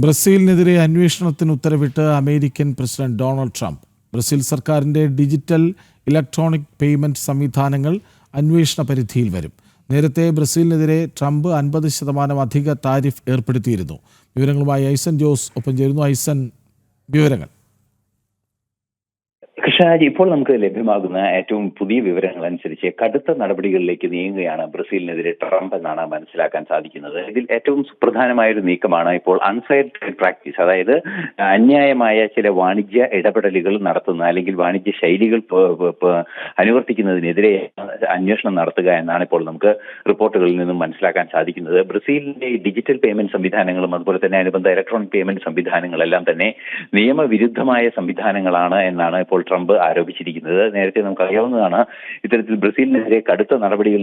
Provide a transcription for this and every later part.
ബ്രസീലിനെതിരെ അന്വേഷണത്തിന് ഉത്തരവിട്ട് American president Donald Trump. Brazil സർക്കാരിന്റെ ഡിജിറ്റൽ ഇലക്ട്രോണിക് പേയ്മെന്റ് സംവിധാനങ്ങൾ അന്വേഷണ പരിധിയിൽ വരും. നേരത്തെ ബ്രസീലിനെതിരെ ട്രംപ് 50% അധിക താരിഫ് ഏർപ്പെടുത്തിയിരുന്നു. വിവരങ്ങളുമായി ഐസൻ ജോസ് ഒപ്പം ചേരുന്നു. ഐസൻ, വിവരങ്ങൾ. കൃഷ്ണരാജ്, ഇപ്പോൾ നമുക്ക് ലഭ്യമാകുന്ന ഏറ്റവും പുതിയ വിവരങ്ങൾ അനുസരിച്ച് കടുത്ത നടപടികളിലേക്ക് നീങ്ങുകയാണ് ബ്രസീലിനെതിരെ ട്രംപ് എന്നാണ് മനസ്സിലാക്കാൻ സാധിക്കുന്നത്. ഇതിൽ ഏറ്റവും സുപ്രധാനമായ ഒരു നീക്കമാണ് ഇപ്പോൾ അൺഫെയർ ട്രേഡ് പ്രാക്ടീസ്, അതായത് അന്യായമായ ചില വാണിജ്യ ഇടപെടലുകൾ നടത്തുന്ന അല്ലെങ്കിൽ വാണിജ്യ ശൈലികൾ അനുവർത്തിക്കുന്നതിനെതിരെ അന്വേഷണം നടത്തുക എന്നാണ് ഇപ്പോൾ നമുക്ക് റിപ്പോർട്ടുകളിൽ നിന്നും മനസ്സിലാക്കാൻ സാധിക്കുന്നത്. ബ്രസീലിന്റെ ഡിജിറ്റൽ പേയ്മെന്റ് സംവിധാനങ്ങളും അതുപോലെ തന്നെ അനുബന്ധ ഇലക്ട്രോണിക് പേയ്മെന്റ് സംവിധാനങ്ങളെല്ലാം തന്നെ നിയമവിരുദ്ധമായ സംവിധാനങ്ങളാണ് എന്നാണ് ഇപ്പോൾ ട്രംപ് ആരോപിച്ചിരിക്കുന്നത്. നേരത്തെ നമുക്കറിയാവുന്നതാണ്, ഇത്തരത്തിൽ ബ്രസീലിനെതിരെ കടുത്ത നടപടികൾ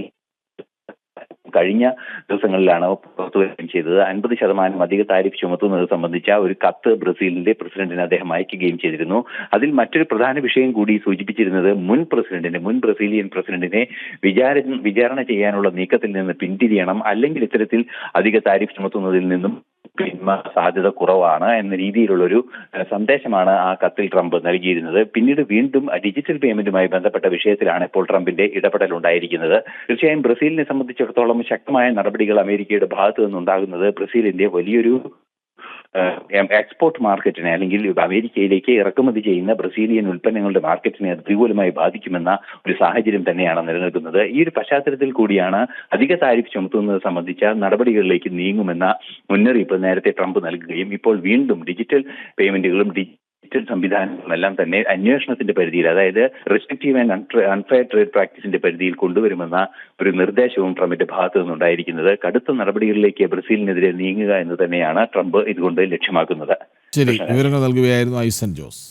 കഴിഞ്ഞ ദിവസങ്ങളിലാണ് പുറത്തുവരികയും ചെയ്തത്. 50% അധിക താരിഫ് ചുമത്തുന്നത് സംബന്ധിച്ച ഒരു കത്ത് ബ്രസീലിന്റെ പ്രസിഡന്റിന് അദ്ദേഹം അയക്കുകയും ചെയ്തിരുന്നു. അതിൽ മറ്റൊരു പ്രധാന വിഷയം കൂടി സൂചിപ്പിച്ചിരുന്നത് മുൻ ബ്രസീലിയൻ പ്രസിഡന്റിനെ വിചാരണ ചെയ്യാനുള്ള നീക്കത്തിൽ നിന്ന് പിന്തിരിയണം, അല്ലെങ്കിൽ ഇത്തരത്തിൽ അധിക താരിഫ് ചുമത്തുന്നതിൽ നിന്നും സാധ്യത കുറവാണ് എന്ന രീതിയിലുള്ളൊരു സന്ദേശമാണ് ആ കത്തിൽ ട്രംപ് നൽകിയിരുന്നത്. പിന്നീട് വീണ്ടും ഡിജിറ്റൽ പേയ്മെന്റുമായി ബന്ധപ്പെട്ട വിഷയത്തിലാണ് ഇപ്പോൾ ട്രംപിന്റെ ഇടപെടൽ ഉണ്ടായിരിക്കുന്നത്. തീർച്ചയായും ബ്രസീലിനെ സംബന്ധിച്ചിടത്തോളം ശക്തമായ നടപടികൾ അമേരിക്കയുടെ ഭാഗത്തു നിന്നുണ്ടാകുന്നത് ബ്രസീലിന്റെ വലിയൊരു എക്സ്പോർട്ട് മാർക്കറ്റിനെ, അല്ലെങ്കിൽ അമേരിക്കയിലേക്ക് ഇറക്കുമതി ചെയ്യുന്ന ബ്രസീലിയൻ ഉൽപ്പന്നങ്ങളുടെ മാർക്കറ്റിനെ അത് പ്രതികൂലമായി ബാധിക്കുമെന്ന ഒരു സാഹചര്യം തന്നെയാണ് നിലനിൽക്കുന്നത്. ഈ ഒരു പശ്ചാത്തലത്തിൽ കൂടിയാണ് അധിക താരിഫ് ചുമത്തുന്നത് സംബന്ധിച്ച നടപടികളിലേക്ക് നീങ്ങുമെന്ന മുന്നറിയിപ്പ് നേരത്തെ ട്രംപ് നൽകുകയും ഇപ്പോൾ വീണ്ടും ഡിജിറ്റൽ പേയ്മെന്റുകളും ഡിജിറ്റൽ സംവിധാനങ്ങളെല്ലാം തന്നെ അന്വേഷണത്തിന്റെ പരിധിയിൽ, അതായത് റെസ്ട്രിക്റ്റീവ് ആൻഡ് അൺഫെയർ ട്രേഡ് പ്രാക്ടീസിന്റെ പരിധിയിൽ കൊണ്ടുവരുമെന്ന ഒരു നിർദ്ദേശവും ട്രംപിന്റെ ഭാഗത്തു നിന്നുണ്ടായിരിക്കുന്നത്. കടുത്ത നടപടികളിലേക്ക് ബ്രസീലിനെതിരെ നീങ്ങുക എന്ന് തന്നെയാണ് ട്രംപ് ഇതുകൊണ്ട് ലക്ഷ്യമാക്കുന്നത്. ശരി, വിവരങ്ങൾ നൽകുകയായിരുന്നു ഐസൻ ജോസ്.